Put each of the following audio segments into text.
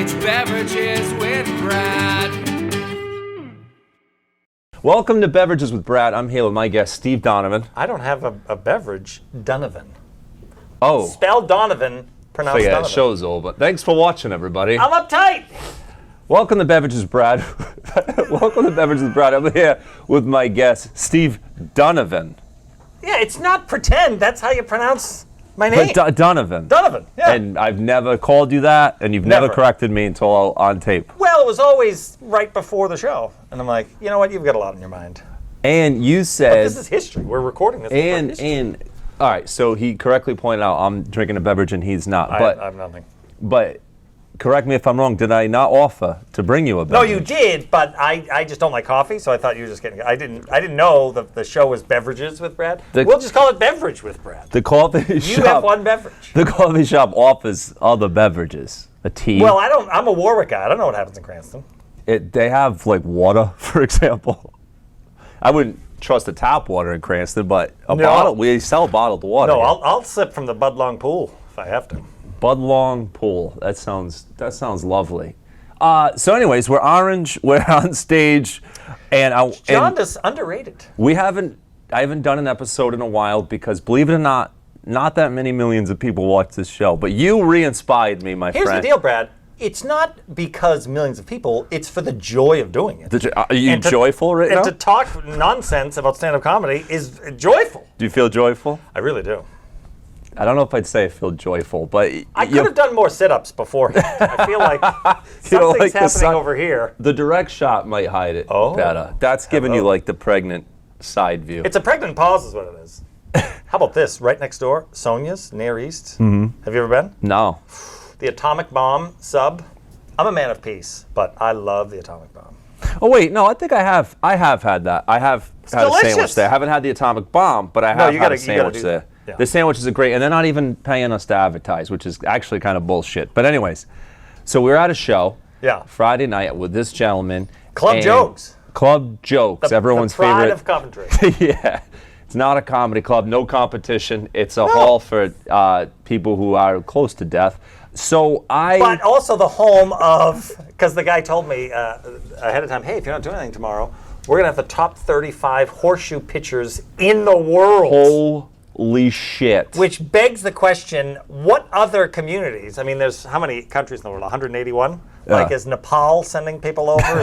It's Beverages with Brad. Welcome to Beverages with Brad. I'm here with my guest, Steve Donovan. I don't have a beverage. Donovan. Oh. Spelled Donovan, pronounced Yeah, Donovan. show's over. Thanks for watching, everybody. I'm uptight. Welcome to Beverages with Brad. Welcome to Beverages with Brad. I'm here with my guest, Steve Donovan. Yeah, it's not pretend. That's how you pronounce my name. But Donovan. Donovan, yeah. And I've never called you that, and you've never corrected me until on tape. Well, it was always right before the show. And I'm like, you know what? You've got a lot on your mind. And you But said... this is history. We're recording this. And all right, so he correctly pointed out I'm drinking a beverage and he's not. I have nothing. But correct me if I'm wrong. Did I not offer to bring you a beverage? No, you did, but I just don't like coffee, so I thought you were just kidding. I didn't know that the show was Beverages with Brad. We'll just call it Beverage with Brad. The coffee shop. You have one beverage. The coffee shop offers other beverages. A tea. Well, I'm a Warwick guy. I don't know what happens in Cranston. They have like water, for example. I wouldn't trust the tap water in Cranston, but we sell bottled water. No, here. I'll sip from the Bud Long pool if I have to. Bud Long pool. That sounds lovely. So, anyways, we're orange. We're on stage, and John is underrated. I haven't done an episode in a while because, believe it or not that many millions of people watch this show. But you re-inspired me, my friend. Here's the deal, Brad. It's not because millions of people. It's for the joy of doing it. Are you joyful right now? And to talk nonsense about stand-up comedy is joyful. Do you feel joyful? I really do. I don't know if I'd say I feel joyful, but... I could have done more sit-ups before. I feel like something's happening over here. The direct shot might hide it better. That's giving you like the pregnant side view. It's a pregnant pause is what it is. How about this? Right next door, Sonia's, Near East. Mm-hmm. Have you ever been? No. The atomic bomb sub. I'm a man of peace, but I love the atomic bomb. Oh wait, no, I think I have had that. I have had a sandwich there. I haven't had the atomic bomb, but I have had a sandwich there. Yeah. The sandwiches are great, and they're not even paying us to advertise, which is actually kind of bullshit. But anyways, so we were at a show Friday night with this gentleman. Club Jokes. Club Jokes, everyone's favorite. favorite. Of Coventry. Yeah. It's not a comedy club, no competition. It's a hall for people who are close to death. But also the home of, because the guy told me ahead of time, hey, if you're not doing anything tomorrow, we're going to have the top 35 horseshoe pitchers in the world. Holy shit. Which begs the question, what other communities, I mean, there's how many countries in the world, 181? Yeah. Like, is Nepal sending people over?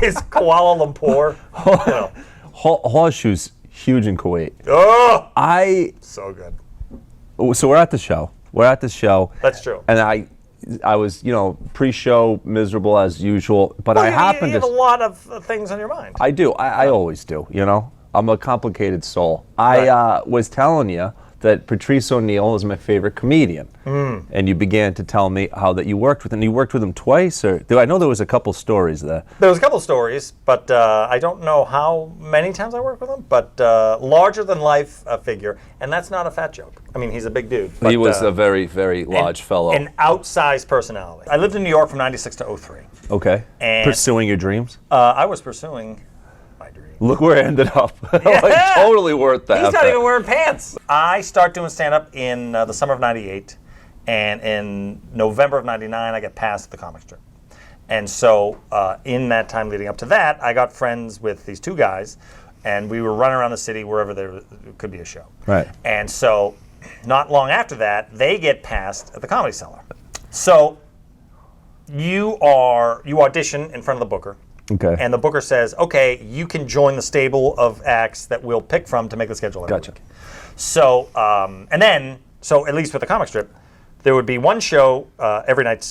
Is Kuala Lumpur? Horseshoes, huge in Kuwait. Oh! So good. So we're at the show. That's true. And I was, pre-show miserable as usual, but well, I happened to... You have a lot of things on your mind. I do. I always do, I'm a complicated soul. Right. I was telling you that Patrice O'Neill is my favorite comedian. And you began to tell me how that you worked with him. You worked with him twice? I know there was a couple stories there. There was a couple stories, but I don't know how many times I worked with him, but larger than life figure. And that's not a fat joke. I mean, he's a big dude. But, he was a very, very large fellow. An outsized personality. I lived in New York from 96 to 03. Okay. And pursuing your dreams? I was pursuing my dreams. Look where it ended up. Yeah. Like, totally worth that. He's not even wearing pants. I start doing stand-up in the summer of 98. And in November of 99, I get passed at the comic strip. And so in that time leading up to that, I got friends with these two guys, and we were running around the city wherever there could be a show. Right. And so not long after that, they get passed at the Comedy Cellar. So you audition in front of the booker. Okay. And the booker says, okay, you can join the stable of acts that we'll pick from to make the schedule every week. So, so at least with the comic strip, there would be one show every night,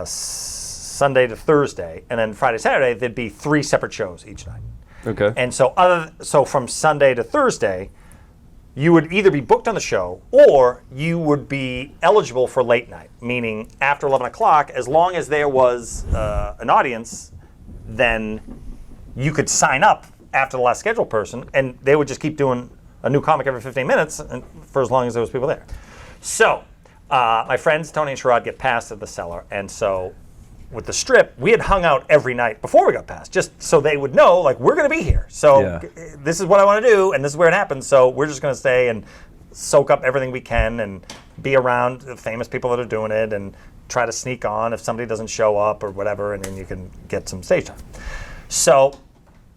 Sunday to Thursday, and then Friday, Saturday, there'd be 3 separate shows each night. Okay. And so from Sunday to Thursday, you would either be booked on the show or you would be eligible for late night, meaning after 11 o'clock, as long as there was an audience, then you could sign up after the last scheduled person, and they would just keep doing a new comic every 15 minutes and for as long as there was people there. So my friends Tony and Sherrod get passed at the Cellar, and so with the strip, we had hung out every night before we got passed, just so they would know, like, we're going to be here. So this is what I want to do, and this is where it happens, so we're just going to stay and soak up everything we can and be around the famous people that are doing it and try to sneak on if somebody doesn't show up or whatever, and then you can get some stage time. So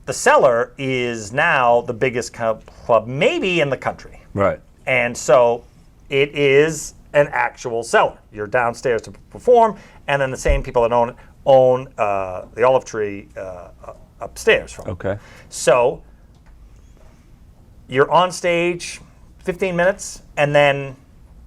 the Cellar is now the biggest club maybe in the country. Right. And so it is an actual cellar. You're downstairs to perform, and then the same people that own the Olive Tree upstairs from. Okay. So you're on stage 15 minutes, and then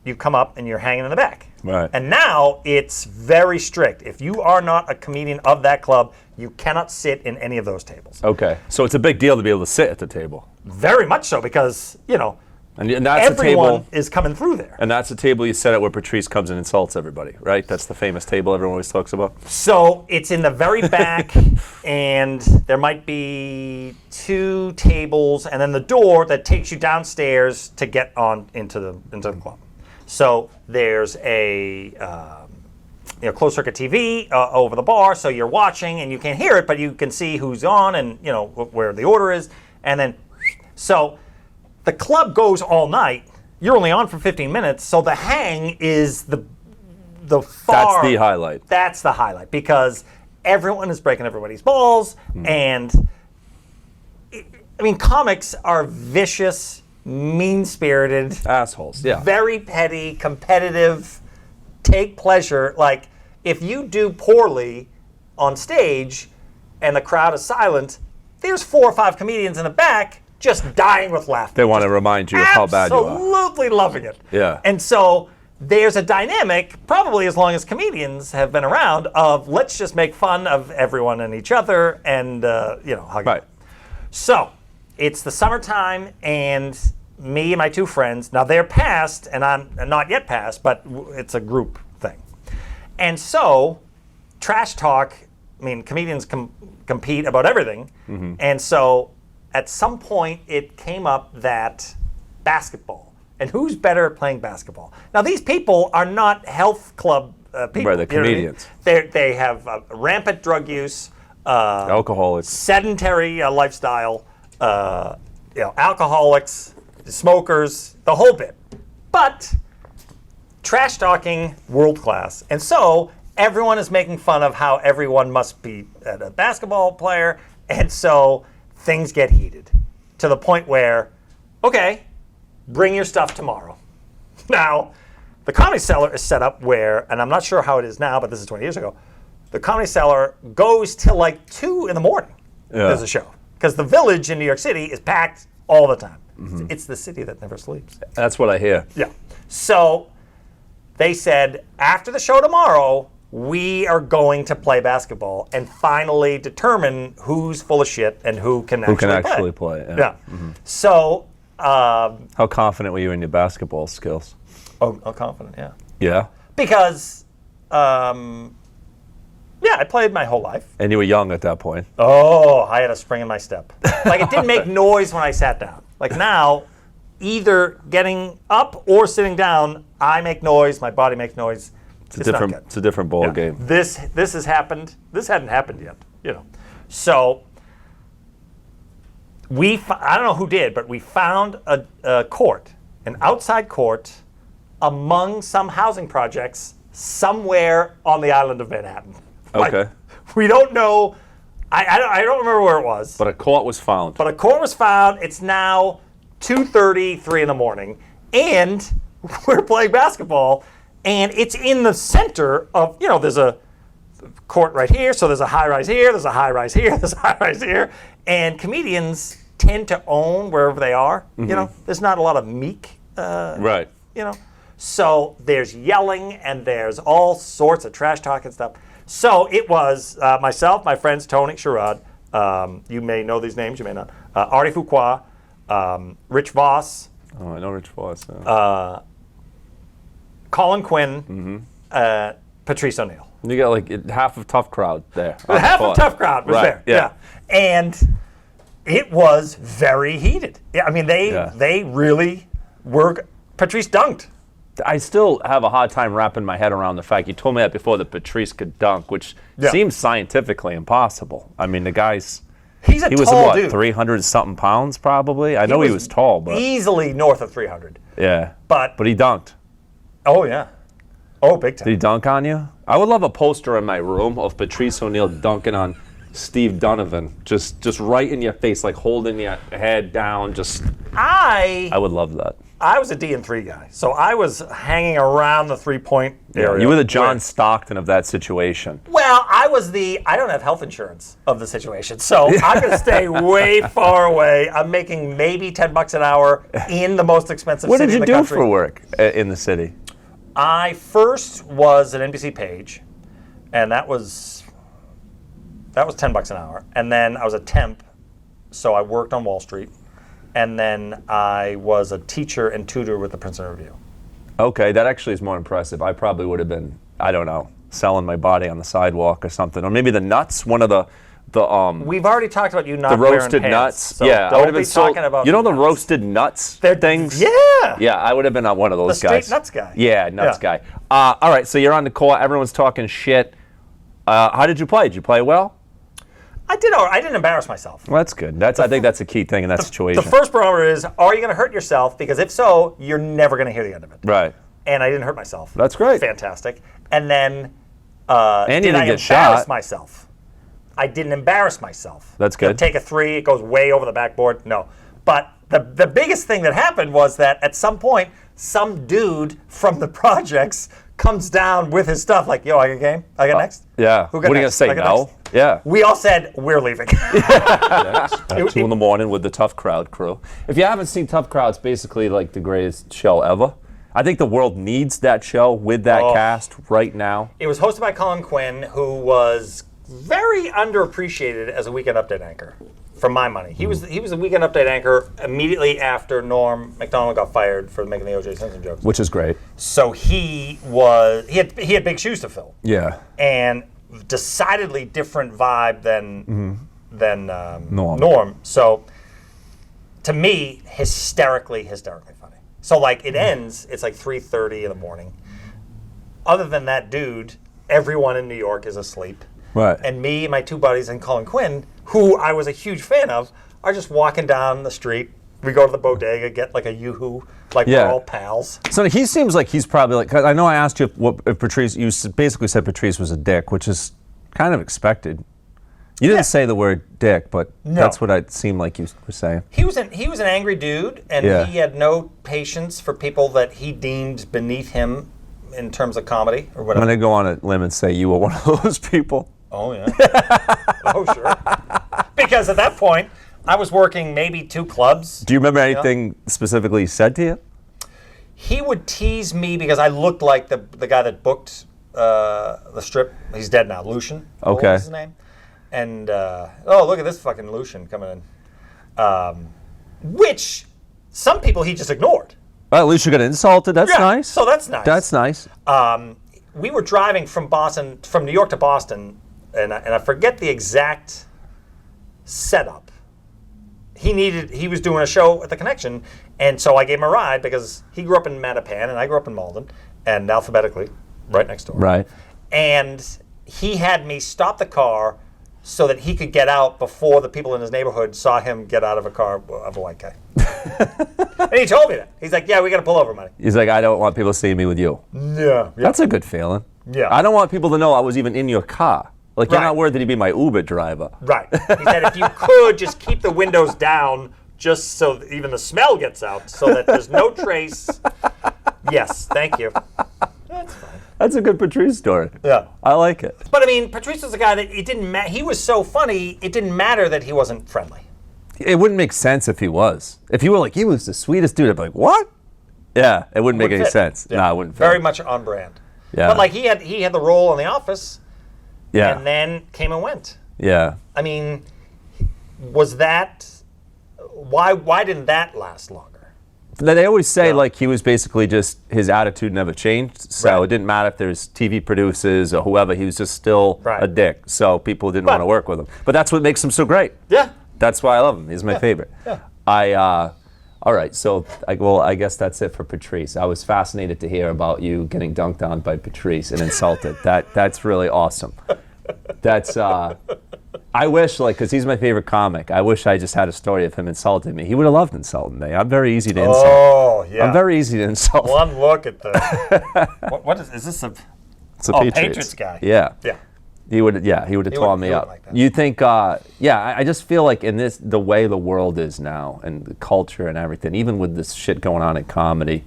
you come up and you're hanging in the back. Right. And now it's very strict. If you are not a comedian of that club, you cannot sit in any of those tables. Okay. So it's a big deal to be able to sit at the table. Very much so, because, And that's everyone a table, is coming through there. and that's the table you set at where Patrice comes and insults everybody, right? That's the famous table everyone always talks about. So it's in the very back, and there might be 2 tables, and then the door that takes you downstairs to get on into the club. So there's a closed circuit TV over the bar, so you're watching and you can't hear it, but you can see who's on and where the order is, and then so. The club goes all night. You're only on for 15 minutes, so the hang is the far. That's the highlight. That's the highlight, because everyone is breaking everybody's balls, and comics are vicious, mean-spirited, Assholes. Yeah. very petty, competitive, take pleasure. Like, if you do poorly on stage and the crowd is silent, there's 4 or 5 comedians in the back just dying with laughter. They want to remind you of how bad you are. Absolutely loving it. Yeah. And so there's a dynamic, probably as long as comedians have been around, of let's just make fun of everyone and each other and, hug. Right. So it's the summertime, and me and my 2 friends, now they're passed, and I'm not yet passed, but it's a group thing. And so trash talk, comedians compete about everything. Mm-hmm. And so at some point, it came up that basketball. And who's better at playing basketball? Now, these people are not health club people. Right, they're comedians. They have rampant drug use, Alcoholics. sedentary lifestyle, alcoholics, smokers, the whole bit. But trash talking, world class. And so everyone is making fun of how everyone must be a basketball player. And so things get heated to the point where, okay, bring your stuff tomorrow. Now, the Comedy Cellar is set up where, and I'm not sure how it is now, but this is 20 years ago, the Comedy Cellar goes till like 2 in the morning. Yeah. There's a show. Because the Village in New York City is packed all the time. Mm-hmm. It's the city that never sleeps. That's what I hear. Yeah. So they said, after the show tomorrow, we are going to play basketball and finally determine who's full of shit and who can actually play. Yeah. Mm-hmm. So. How confident were you in your basketball skills? Oh, confident, yeah. Yeah? Because, I played my whole life. And you were young at that point. Oh, I had a spring in my step. Like, it didn't make noise when I sat down. Like, now, either getting up or sitting down, I make noise, my body makes noise. It's a different ball game. This has happened. This hadn't happened yet, So I don't know who did, but we found a court, an outside court, among some housing projects somewhere on the island of Manhattan. Okay. Like, we don't know. I don't remember where it was. But a court was found. It's now 2:30, 3 in the morning, and we're playing basketball. And it's in the center of, there's a court right here, so there's a high-rise here, there's a high-rise here, there's a high-rise here. And comedians tend to own wherever they are. Mm-hmm. There's not a lot of meek. Right. So there's yelling, and there's all sorts of trash talk and stuff. So it was myself, my friends, Tony Sherrod, you may know these names, you may not, Artie Fuqua, Rich Voss. Oh, I know Rich Voss. Yeah. Colin Quinn, Patrice O'Neill. You got like half of Tough Crowd there. Half of Tough Crowd was there. Yeah. And it was very heated. Yeah, they really were. Patrice dunked. I still have a hard time wrapping my head around the fact, you told me that before, that Patrice could dunk, which seems scientifically impossible. The guy's... He was tall dude. 300-something pounds, probably? I know he was tall, but... Easily north of 300. Yeah. But he dunked. Oh, yeah. Oh, big time. Did he dunk on you? I would love a poster in my room of Patrice O'Neal dunking on Steve Donovan, just right in your face, like holding your head down. I would love that. I was a D&3 guy, so I was hanging around the 3-point area. You were the John Stockton of that situation. Well, I don't have health insurance of the situation, so I'm going to stay way far away. I'm making maybe $10 an hour in the most expensive city in the country. What did you do for work in the city? I first was an NBC page, and that was $10 an hour. And then I was a temp, so I worked on Wall Street. And then I was a teacher and tutor with the Princeton Review. Okay, that actually is more impressive. I probably would have been, I don't know, selling my body on the sidewalk or something. Or maybe the nuts, one of the We've already talked about you not the roasted wearing nuts. So yeah, I would have been talking about you know the nuts. roasted nuts things? Yeah. Yeah, I would have been one of those the guys. Straight nuts guy. Yeah, nuts guy. All right, so you're on the court. Everyone's talking shit. How did you play? Did you play well? I did. I didn't embarrass myself. Well, that's good. I think that's a key thing in that situation. The first barometer is: are you going to hurt yourself? Because if so, you're never going to hear the end of it. Right. And I didn't hurt myself. That's great. Fantastic. And then, and did you didn't I get embarrass shot. myself? I didn't embarrass myself. That's good. Take a three, it goes way over the backboard. No. But the biggest thing that happened was that at some point, some dude from the projects comes down with his stuff like, yo, I got a game? I got next? Yeah. Who got what are you going to next? say, I got no? next? Yeah. We all said, we're leaving. At 2 in the morning with the Tough Crowd crew. If you haven't seen Tough Crowd, it's basically like the greatest show ever. I think the world needs that show with that cast right now. It was hosted by Colin Quinn, who was very underappreciated as a Weekend Update anchor, for my money. He was a Weekend Update anchor immediately after Norm Macdonald got fired for making the O.J. Simpson jokes. Which is great. So he had big shoes to fill. Yeah. And decidedly different vibe than Norm. So to me, hysterically funny. So like it ends, it's like 3:30 in the morning. Other than that dude, everyone in New York is asleep. Right. And me, my two buddies, and Colin Quinn, who I was a huge fan of, are just walking down the street. We go to the bodega, get like a yoo-hoo, like we're all pals. So he seems like he's probably like, cause I know I asked you if Patrice, you basically said Patrice was a dick, which is kind of expected. You didn't say the word dick, but that's what it seemed like you were saying. He was an angry dude, and he had no patience for people that he deemed beneath him in terms of comedy or whatever. I'm going to go on a limb and say you were one of those people. Oh, yeah. Oh, sure. Because at that point, I was working maybe 2 clubs. Do you remember anything specifically he said to you? He would tease me because I looked like the guy that booked the strip. He's dead now, Lucian. Okay. What was his name? And, look at this fucking Lucian coming in. Which some people he just ignored. Well, at least you got insulted. That's nice. So that's nice. That's nice. We were driving from New York to Boston, and I forget the exact setup. He was doing a show at the Connection, and so I gave him a ride because he grew up in Mattapan and I grew up in Malden, and alphabetically, right next door. Right. And he had me stop the car so that he could get out before the people in his neighborhood saw him get out of a car of a white guy. And he told me that. He's like, yeah, we got to pull over, money. He's like, I don't want people seeing me with you. Yeah. That's a good feeling. Yeah. I don't want people to know I was even in your car. Like, you're not worried that he'd be my Uber driver. Right. He said if you could just keep the windows down just so that even the smell gets out so that there's no trace. Yes, thank you. That's fine. That's a good Patrice story. Yeah. I like it. But I mean, Patrice was a guy that it didn't matter. He was so funny, it didn't matter that he wasn't friendly. It wouldn't make sense if he was. If you were like, he was the sweetest dude, I'd be like, what? Yeah, it wouldn't make any sense. Yeah. No, it wouldn't fit. Very much on brand. Yeah. But like he had the role in The Office. Yeah. And then came and went. Yeah. I mean, was that why didn't that last longer? They always say like he was basically just his attitude never changed, so it didn't matter if there's TV producers or whoever. He was just still a dick, so people didn't want to work with him. But that's what makes him so great. Yeah, that's why I love him. He's my favorite. Yeah. All right, so I guess that's it for Patrice. I was fascinated to hear about you getting dunked on by Patrice and insulted. That's really awesome. That's I wish, because he's my favorite comic. I wish I just had a story of him insulting me. He would have loved insulting me. I'm very easy to insult. Oh, yeah. I'm very easy to insult. One look at the. what is this? It's a Patriots guy. Yeah. Yeah. He would have torn me up. Like you think, I just feel like in the way the world is now and the culture and everything, even with this shit going on in comedy,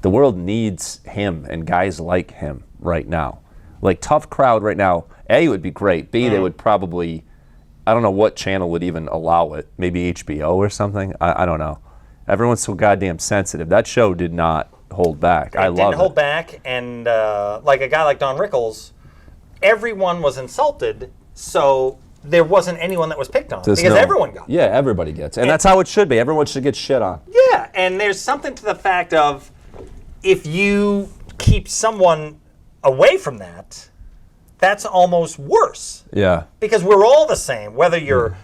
the world needs him and guys like him right now. Like, tough crowd right now, A, would be great. B, they would probably, I don't know what channel would even allow it. Maybe HBO or something. I don't know. Everyone's so goddamn sensitive. That show did not hold back. I love it. Didn't hold back, and like a guy like Don Rickles, everyone was insulted, so there wasn't anyone that was picked on because everyone got it. Yeah, everybody gets it. And that's how it should be. Everyone should get shit on. Yeah, and there's something to the fact of if you keep someone away from that, that's almost worse. Yeah. Because we're all the same, whether you're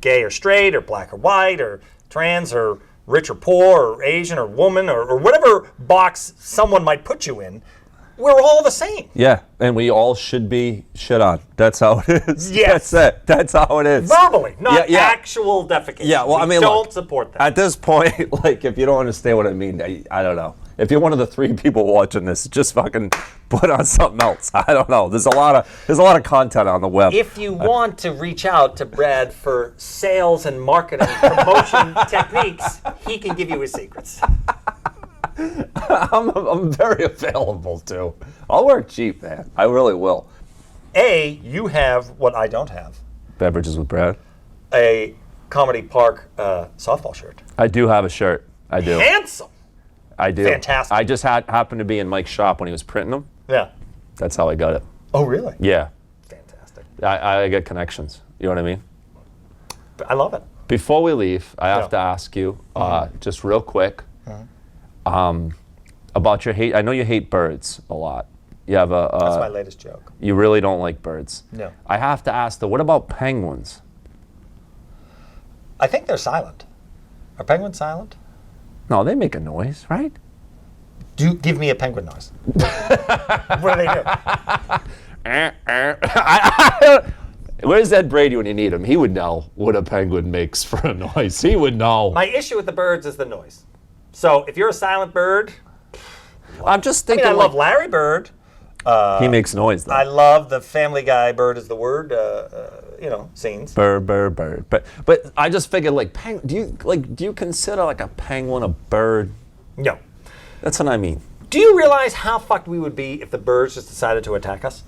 gay or straight or black or white or trans or rich or poor or Asian or woman or whatever box someone might put you in. We're all the same. Yeah, and we all should be shit on. That's how it is. Yes. That's it. That's how it is. Verbally, not actual defecation. Yeah, well, we don't support that. At this point, if you don't understand what I mean, I don't know. If you're one of the 3 people watching this, just fucking put on something else. I don't know. There's a lot of content on the web. If you want to reach out to Brad for sales and marketing promotion techniques, he can give you his secrets. I'm very available too. I'll work cheap, man. I really will. You have what I don't have. Beverages with Brad. A Comedy Park softball shirt. I do have a shirt. I do. Handsome. I do. Fantastic. I just happened to be in Mike's shop when he was printing them. Yeah. That's how I got it. Oh, really? Yeah. Fantastic. I get connections. You know what I mean? I love it. Before we leave, I have to ask you, just real quick, about your hate. I know you hate birds a lot. You have That's my latest joke. You really don't like birds. No. I have to ask, though, what about penguins? I think they're silent. Are penguins silent? No, they make a noise, right? Give me a penguin noise. What do they do? Where's Ed Brady when you need him? He would know what a penguin makes for a noise. He would know. My issue with the birds is the noise. So if you're a silent bird, I'm just thinking. I love Larry Bird. He makes noise, though. I love the Family Guy "Bird is the word," scenes. Bird. But I just figured, do you consider a penguin a bird? No. That's what I mean. Do you realize how fucked we would be if the birds just decided to attack us?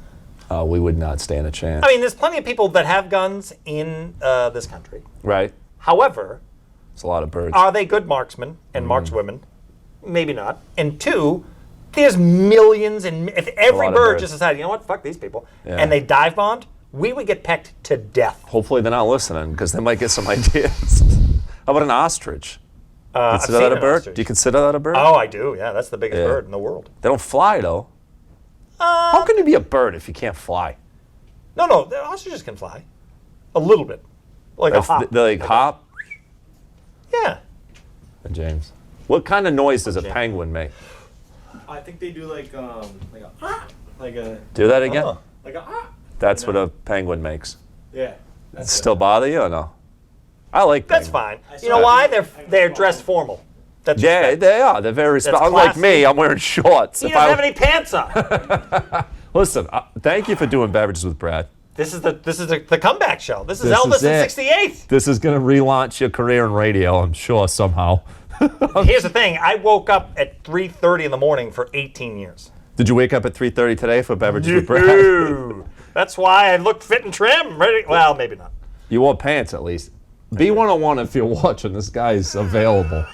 We would not stand a chance. I mean, there's plenty of people that have guns in this country. Right. However, it's a lot of birds. Are they good marksmen and markswomen? Maybe not. And 2, there's millions, and if every bird just decided, you know what, fuck these people, and they dive bombed, we would get pecked to death. Hopefully they're not listening, because they might get some ideas. How about an ostrich? Consider that a bird? Ostrich. Do you consider that a bird? Oh, I do. Yeah, that's the biggest bird in the world. They don't fly, though. How can you be a bird if you can't fly? No, the ostriches can fly. A little bit. Like a hop. They hop? Yeah. James, what kind of noise does a penguin make? I think they do like a Do that again? Like a That's what a penguin makes. Yeah. Does it still bother you or no? I like penguins. That's fine. You know why? They're dressed formal. That's respect. They are. They're very respectful. Unlike me, I'm wearing shorts. He doesn't have any pants on. Listen, thank you for doing Beverages with Brad. This is the comeback show. This is Elvis in '68. This is going to relaunch your career in radio, I'm sure, somehow. Here's the thing. I woke up at 3:30 in the morning for 18 years. Did you wake up at 3:30 today for Beverages with Brad? That's why I looked fit and trim. Ready? Well, maybe not. You wore pants, at least. B101, if you're watching, this guy's available.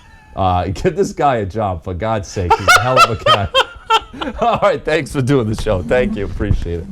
Give this guy a job, for God's sake. He's a hell of a guy. All right, thanks for doing the show. Thank you. Appreciate it.